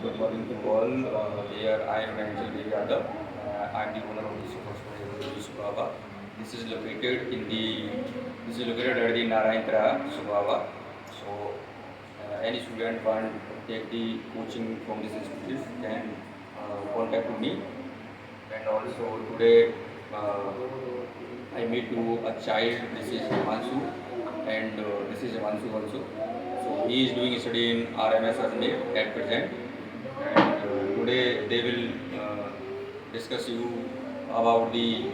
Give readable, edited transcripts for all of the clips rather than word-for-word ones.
Good morning to all. Here I am Angel Yadav. I am the owner of the Super Subhava. This is located in the this is located at the Narayantra Subhava. So any student want to take the coaching from this institute can contact to me. And also today I meet to a child. This is Himanshu and this is Himanshu also. So he is doing study in RMS Ajmer at present, and today they will discuss you about the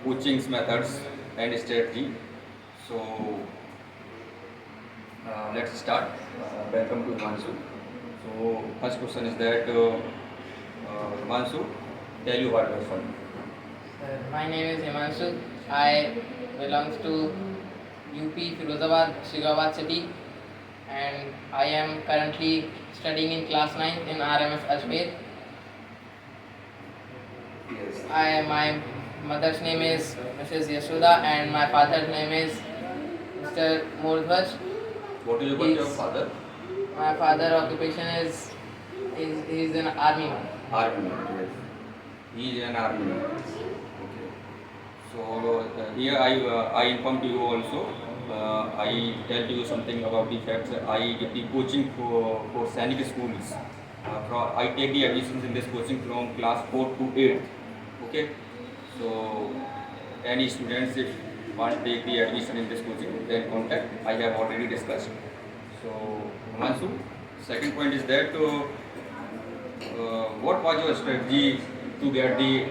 coaching methods and strategy. So let's start. Welcome to Himanshu. So first question is that Himanshu, tell you what your fun. My name is Himanshu. I belongs to UP Firozabad, Shigawat city, and I am currently studying in class 9 in RMS Ajmer. Yes. My mother's name is Mrs. Yashoda and my father's name is Mr. Mordhwaj. What is your father? My father occupation is he's an army man. Army. Yes. He is an army man. Okay. So here I inform to you also. I tell you something about the facts. I get the coaching for Sainik schools. I take the admissions in this coaching from class 4 to 8. Okay. So any students if want to take the admission in this coaching, then contact. I have already discussed. So Himanshu, second point is that what was your strategy to get the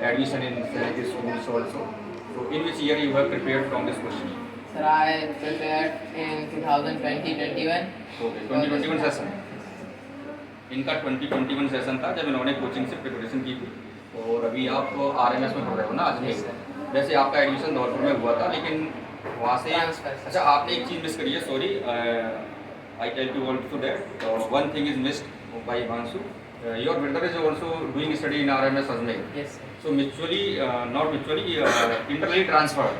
admission in Sainik schools also? So in which year you have prepared from this question? Sir, I prepared in 2020-21. Okay 2021 session इनका 2021 session था जब इन्होंने coaching से preparation की थी और अभी आप आरएमएस में पढ़ रहे हो ना आज Yes, sir. में वैसे आपका एडमिशन धौलपुर में हुआ था लेकिन वहाँ से Transfer, sir. अच्छा आपने एक चीज़ मिस करी है sorry I tell you also that one thing is missed by Himanshu your brother is also doing study in RMS Ajmer Yes, sir. So mutually not mutually internally transfer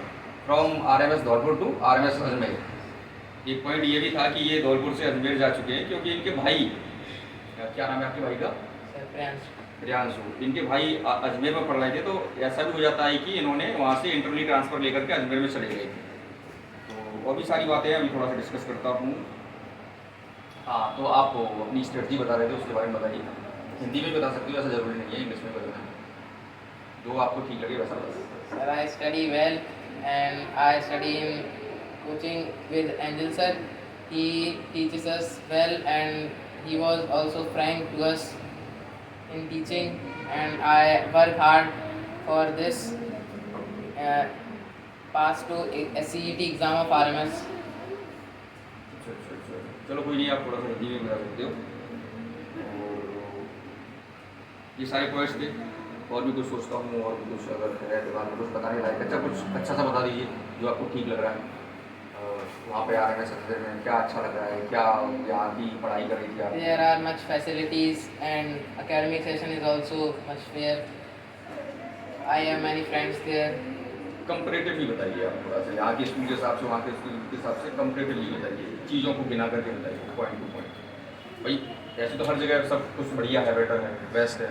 from RMS Dholpur to RMS Ajmer एक point ये भी था कि ये धौलपुर से अजमेर जा चुके हैं क्योंकि इनके भाई क्या नाम है आपके भाई का Sir, Priyansh. प्रियांशु इनके भाई अजमेर में पढ़ रहे थे तो ऐसा भी हो जाता है कि इन्होंने वहाँ से इंटरली ट्रांसफ़र लेकर के अजमेर में चले गए थे तो और भी सारी बातें हैं अभी थोड़ा सा डिस्कस करता हूँ हाँ तो आप अपनी स्ट्रेटजी बता रहे थे उसके बारे में बताइए हिंदी में बता सकते हो ऐसा ज़रूरी नहीं है इंग्लिश में बताना जो आपको ठीक लगे वैसा बताइए Sir, I study well and I study in coaching with Angel sir. He teaches us well and he was also frank to us in teaching and I work hard for this pass to SCET exam of RMS. अच्छा चलो कोई नहीं आप थोड़ा सा हिंदी में बता सकते हो और ये सारे पॉइंट्स थे और भी कुछ सोचता हूँ और भी कुछ अगर है दिमाग में कुछ बताने लायक अच्छा कुछ अच्छा सा बता दीजिए जो आपको ठीक लग रहा है वहाँ पे आ रहे हैं सब्जेक्ट में क्या अच्छा लग रहा है क्या यहाँ की पढ़ाई कर रही थी आप There are much facilities and academic session is also much fair. I have many friends there. Comparatively बताइए आप थोड़ा सा यहाँ के स्कूल के हिसाब से वहाँ के स्कूल के हिसाब से कंपरेटिवली बताइए चीज़ों को गिना करके बताइए पॉइंट टू पॉइंट भाई ऐसे तो हर जगह सब कुछ बढ़िया है बेटर है बेस्ट है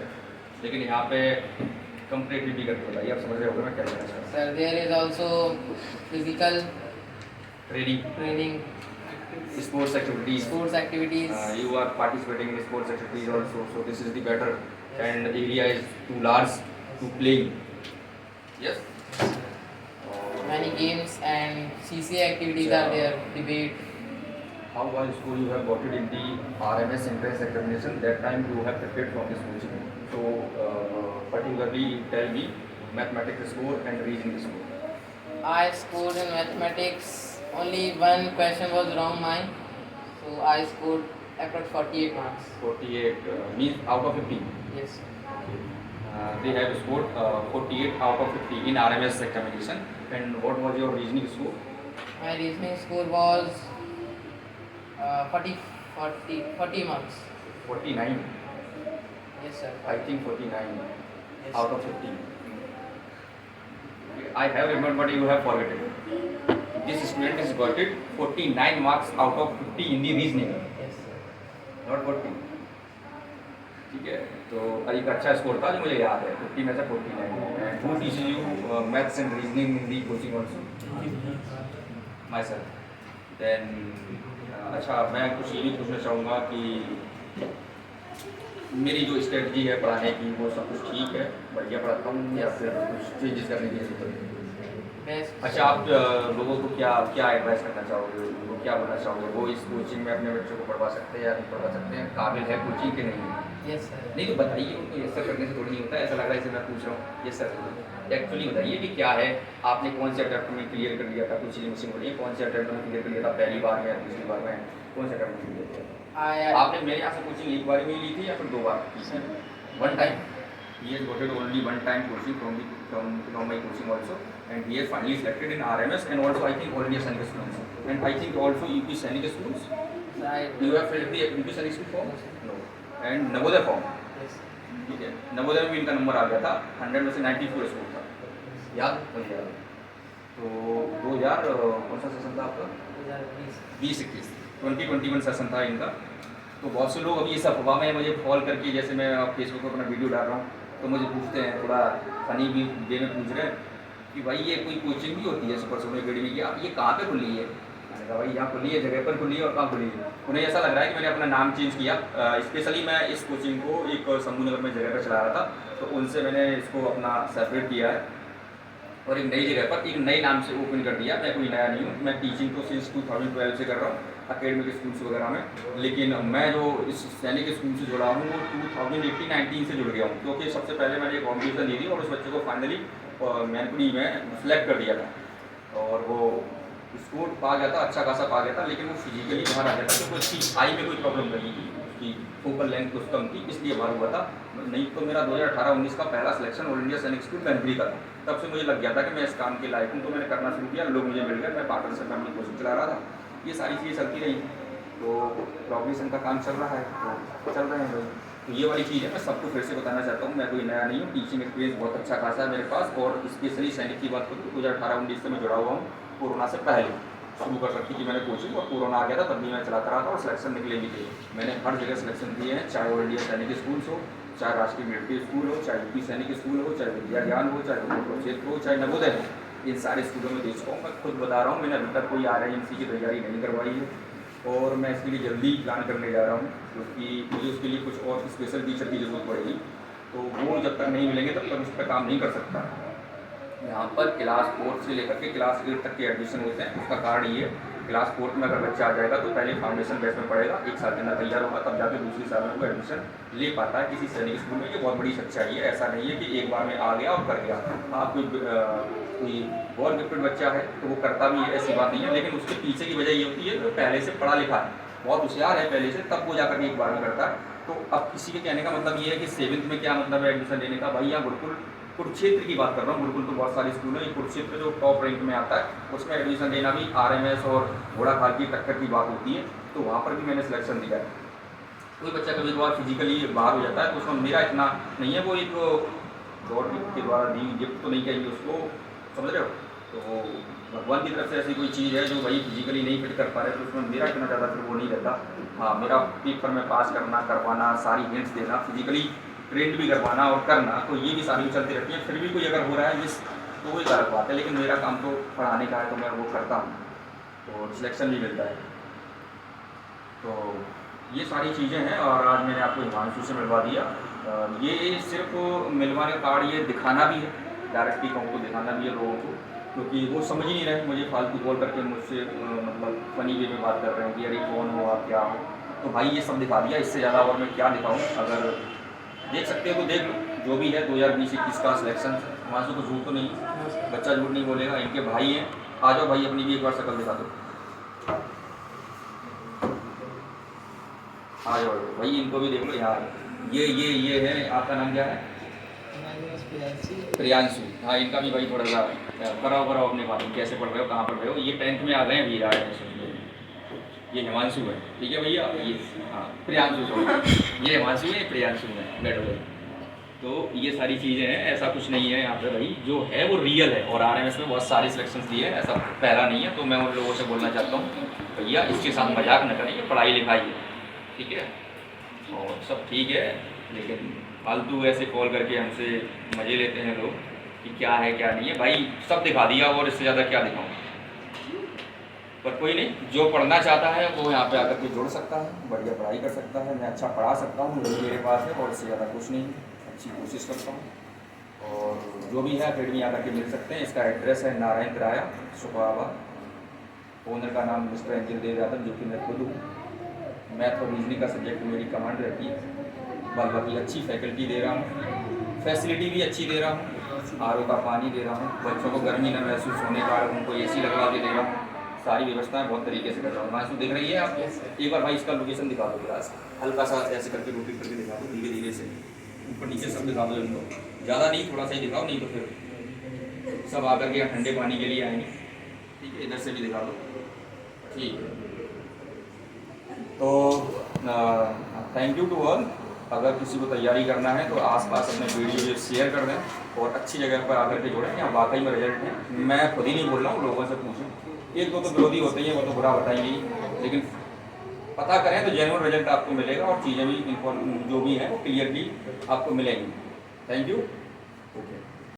लेकिन यहाँ पे कंपरेटिवली करके बताइए आप समझ रहे होंगे मैं क्या कहना चाहता Sir, there is also physical हूँ training, sports activities sports activities. you are participating in sports activities also so this is the better and area is too large to playing yes Many games and CCA activities are there. Debate. how was school you have got it in the RMS entrance examination that time you have prepared from this coaching so particularly tell me mathematics score and reasoning score I scored in mathematics. Only one question was wrong mine, so I scored approx 48 marks. 48 means out of 50 Yes. they have scored 48 out of 50 in RMS examination and what was your reasoning score My reasoning score was 40 marks. 49 Yes, sir. I think 49 Yes. out of 50 I have remembered but you have forgotten this student has got it 49 marks out of 50 in the reasoning Yes, sir. not 40 ठीक है। तो एक अच्छा score था जो मुझे याद है, 50 में से 49 and who teach you maths and reasoning in the coaching also? My sir. Then अच्छा, मैं कुछ ये भी पूछना चाहूँगा कि मेरी जो स्ट्रेटजी है पढ़ाने की वो सब कुछ ठीक है, बढ़िया पढ़ाता हूँ या फिर कुछ चेंजेस करने की जरूरत है? बेस्ट। अच्छा, आप लोगों को क्या क्या एडवाइस करना चाहोगे, वो क्या बोलना चाहोगे, वो इस कोचिंग में अपने बच्चों को पढ़वा सकते हैं या नहीं पढ़वा सकते हैं, काबिल है कोचिंग के नहीं है? Yes sir. नहीं तो बताइए उनको, ये सब करने से थोड़ी नहीं होता है, ऐसा लग रहा है जैसे मैं पूछ रहा हूँ। ये सर एक्चुअली बताइए कि क्या है, आपने कौन से अटेम्प्ट में क्लियर कर लिया था, कुछ चीज़ें मुझसे बोलिए, कौन से अटेम्प्ट में क्लियर कर लिया था, पहली बार में या दूसरी बार में, कौन से अटेम्प्ट में क्लियर किया? आपने मेरे यहाँ से कोचिंग एक बार में ली थी या फिर 2 बार की थी? One time. He has got only one time coaching from my coaching also, and he has finally selected in RMS and also I think all India Sainik schools, and I think also UP Sainik schools. You have filled the UP Sainik school form? No. And Navodaya form? Yes. ठीक है, नवोदय में भी इनका number आ गया था, 100 में से 94 score था, याद मुझे याद है। तो 2000 कौन सा सेशन था आपका? 20-21 2021 सेशन था इनका। तो बहुत से लोग अभी इस अफवाह में मुझे कॉल करके, जैसे मैं फेसबुक पर अपना वीडियो डाल रहा हूँ तो मुझे पूछते हैं, थोड़ा फनी भी वे में पूछ रहे हैं कि भाई ये कोई कोचिंग भी होती है सुपर सोनो अकेडमी की, ये कहाँ पे खुली है? मैंने कहा भाई यहाँ खुली है, जगह पर खुली है और कहाँ खुली है। उन्हें ऐसा लग रहा है कि मैंने अपना नाम चेंज किया। स्पेशली मैं इस कोचिंग को एक शंभू नगर में जगह पर चला रहा था, तो उनसे मैंने इसको अपना सेपरेट किया है और एक नई जगह पर एक नए नाम से ओपन कर दिया। मैं कोई नया नहीं हूँ, मैं टीचिंग तो सिंस 2012 से कर रहा हूँ अकेडमिक स्कूल्स वगैरह में, लेकिन मैं जो इस सैनिक स्कूल से जुड़ा हूँ वो 2018-19 से जुड़ गया हूँ, क्योंकि सबसे पहले मैंने एक कॉम्पिटिशन दी थी और उस बच्चे को फाइनली मैनपुरी में सेलेक्ट कर दिया था और वो स्कोर पा गया था, अच्छा खासा पा गया था, लेकिन वो फिजिकली बाहर आ गया था क्योंकि उसकी आई में कोई प्रॉब्लम नहीं थी, उसकी फोकल लेंथ कुछ कम थी, इसलिए बाहर हुआ था। नहीं तो मेरा 2018-19 का पहला सिलेक्शन ऑल इंडिया सैनिक स्कूल मैनपुरी का था। तब से मुझे लग गया था कि मैं इस काम के लायक हूँ, तो मैंने करना शुरू किया, लोग मुझे मिल गए, मैं पार्टनरशिप में अपनी कोचिंग चला रहा था, ये सारी चीज़ें चलती रही। तो प्रोग्रेशन का काम चल रहा है, तो चल रहे हैं भाई। तो ये वाली चीज़ है, मैं सबको फिर से बताना चाहता हूँ, मैं कोई नया नहीं हूँ, टीचिंग एक्सपीरियंस बहुत अच्छा खासा है मेरे पास। और स्पेशली सैनिक की बात करूँ तो 2018-19 से मैं जुड़ा हुआ हूँ, कोरोना से पहले शुरू कर रखी थी मैंने कोचिंग, और कोरोना आ गया था तब भी मैं चलाता रहा था और सिलेक्शन निकले भी थे। मैंने हर जगह सिलेक्शन दिए हैं, चाहे ऑल इंडिया सैनिक स्कूल्स हो, चाहे राष्ट्रीय मिलिट्री स्कूल हो, चाहे यूपी सैनिक स्कूल हो, चाहे विद्या ज्ञान हो, चाहे क्षेत्र हो, चाहे नवोदय हो, इन सारे स्कूलों में दे चुका हूँ। मैं खुद बता रहा हूँ, मैंने अभी तक कोई RIMC की तैयारी नहीं करवाई है और मैं इसके लिए जल्दी प्लान करने जा रहा हूँ, क्योंकि मुझे उसके लिए कुछ और स्पेशल टीचर की ज़रूरत पड़ेगी, तो वो जब तक नहीं मिलेंगे तब तक उस पर काम नहीं कर सकता। यहाँ पर क्लास 4 से लेकर के क्लास 8 तक के एडमिशन होते हैं। उसका कारण ये, क्लास 4 में अगर बच्चा आ जाएगा तो पहले फाउंडेशन बेस में पढ़ेगा, 1 साल के अंदर तैयार होगा, तब जाकर दूसरी साल में वो एडमिशन ले पाता है किसी सैनिक स्कूल में। ये बहुत बड़ी सच्चाई है, ऐसा नहीं है कि एक बार में आ गया और कर गया। हाँ, कोई बहुत गिफ्टेड बच्चा है तो वो करता भी है, ऐसी बात नहीं है, लेकिन उसके पीछे की वजह ये होती है कि पहले से पढ़ा लिखा है, बहुत होशियार है पहले से, तब वो जाकर एक बार में करता है। तो अब किसी के कहने का मतलब ये है कि 7th में क्या मतलब है एडमिशन लेने का, भाई यहाँ गुरुकुल कुरुक्षेत्र की बात कर रहा हूँ, गुरुकुल तो बहुत सारे स्कूल हैं, ये कुरुक्षेत्र जो टॉप रैंक में आता है उसमें एडमिशन लेना भी RMS और घोड़ाखाल की टक्कर की बात होती है, तो वहाँ पर भी मैंने सिलेक्शन दिया है। कोई बच्चा कभी कभार फिजिकली बाहर हो जाता है तो उसमें मेरा इतना नहीं है, वो एक गॉड गिफ्ट के द्वारा दी गिफ्ट तो नहीं कहेंगे उसको, समझ रहे हो, तो भगवान की तरफ से ऐसी कोई चीज़ है जो भाई फिजिकली नहीं फिट कर पा रहे, तो उसमें मेरा इतना ज़्यादा फिर वो नहीं रहता। हाँ, मेरा पेपर में पास करना, करवाना, सारी हिंट्स देना, फिजिकली ट्रेंड भी करवाना और करना, तो ये भी सारी चलती रहती है। फिर भी कोई अगर हो रहा है मिस तो वही गलत बात है, लेकिन मेरा काम तो पढ़ाने का है तो मैं वो करता हूँ और सिलेक्शन भी मिलता है। तो ये सारी चीज़ें हैं और आज मैंने आपको हिमांशु से मिलवा दिया। ये सिर्फ मिलवाने का कार्ड ये दिखाना भी है, डायरेक्टली कहूँ तो दिखाना भी है लोगों को, क्योंकि वो समझ ही नहीं रहे, मुझे फालतू कॉल करके मुझसे मतलब फनी वे में बात कर रहे हैं कि अरे कौन हो आप, क्या हो। तो भाई ये सब दिखा दिया, इससे ज़्यादा और मैं क्या दिखाऊँ। अगर देख सकते हो तो देख लो, जो भी है 2020-21 का सिलेक्शन। हिमांशु को झूठ तो नहीं, बच्चा झूठ नहीं बोलेगा, इनके भाई हैं। आ जाओ भाई, अपनी भी एक बार शक्ल दिखा दो, आ जाओ भाई, इनको भी देख लो यार। ये है, आपका नाम क्या है? प्रियांशु। हाँ, इनका भी भाई थोड़ा सा कराओ अपने बात में, कैसे पढ़ रहे हो, कहाँ पढ़ रहे हो। ये 10th में आ गए हैं अभी RMS। ये हिमांशु है, ठीक है भैया, ये हाँ प्रियांशु, सॉरी, ये हिमांशु है, प्रियांशु है, गड़बड़। तो ये सारी चीज़ें हैं, ऐसा कुछ नहीं है यहाँ पे भाई, जो है वो रियल है। और RMS में बहुत सारे सिलेक्शंस दिए हैं, ऐसा पहला नहीं है। तो मैं उन लोगों से बोलना चाहता हूँ भैया इसके साथ मजाक न करें, ये पढ़ाई लिखाई है, ठीक है, और सब ठीक है। लेकिन फालतू ऐसे कॉल करके हमसे मज़े लेते हैं लोग कि क्या है क्या नहीं है। भाई सब दिखा दिया और इससे ज़्यादा क्या दिखाऊँ। पर कोई नहीं, जो पढ़ना चाहता है वो यहाँ पे आकर के जुड़ सकता है, बढ़िया पढ़ाई कर सकता है। मैं अच्छा पढ़ा सकता हूँ, यही मेरे पास है और इससे ज़्यादा कुछ नहीं है। अच्छी कोशिश करता हूँ और जो भी है अकेडमी आकर के मिल सकते हैं। इसका एड्रेस है नारायण तिराया सुखावा। ओनर का नाम मिस्टर एंजल देव यादव, जो कि मैं खुद हूँ। मैथ और रीजनिंग का सब्जेक्ट मेरी कमांड रहती है। बाकी अच्छी फैकल्टी दे रहा हूँ, फैसिलिटी भी अच्छी दे रहा हूँ, आर का पानी दे रहा हूँ, बच्चों को गर्मी न महसूस होने का उनको AC लगवा के दे रहा हूँ। सारी व्यवस्थाएं बहुत तरीके से कर रहा हूँ। मानसू देख रही है आप? एक बार भाई इसका लोकेशन दिखा दो क्लास, हल्का सा ऐसे करके रोटेट करके दिखा दो, धीरे धीरे से ऊपर नीचे सब दिखा दो इनको, ज़्यादा नहीं, थोड़ा सा ही दिखाओ, नहीं तो फिर सब आकर के ठंडे पानी के लिए आएंगे। ठीक है, इधर से भी दिखा दो। ठीक है, तो थैंक यू टू ऑल। अगर किसी को तैयारी करना है तो आसपास अपने वीडियो शेयर कर दें और अच्छी जगह पर आकर के जुड़ें। यहाँ वाकई में रिजल्ट है, मैं खुद ही नहीं बोल रहा हूँ, लोगों से पूछें। एक दो तो विरोधी होते हैं, वो तो बुरा बताएंगे ही, लेकिन पता करें तो जेन्युइन रिजल्ट आपको मिलेगा और चीज़ें भी जो भी हैं वो क्लियरली आपको मिलेंगी। Thank you. ओके।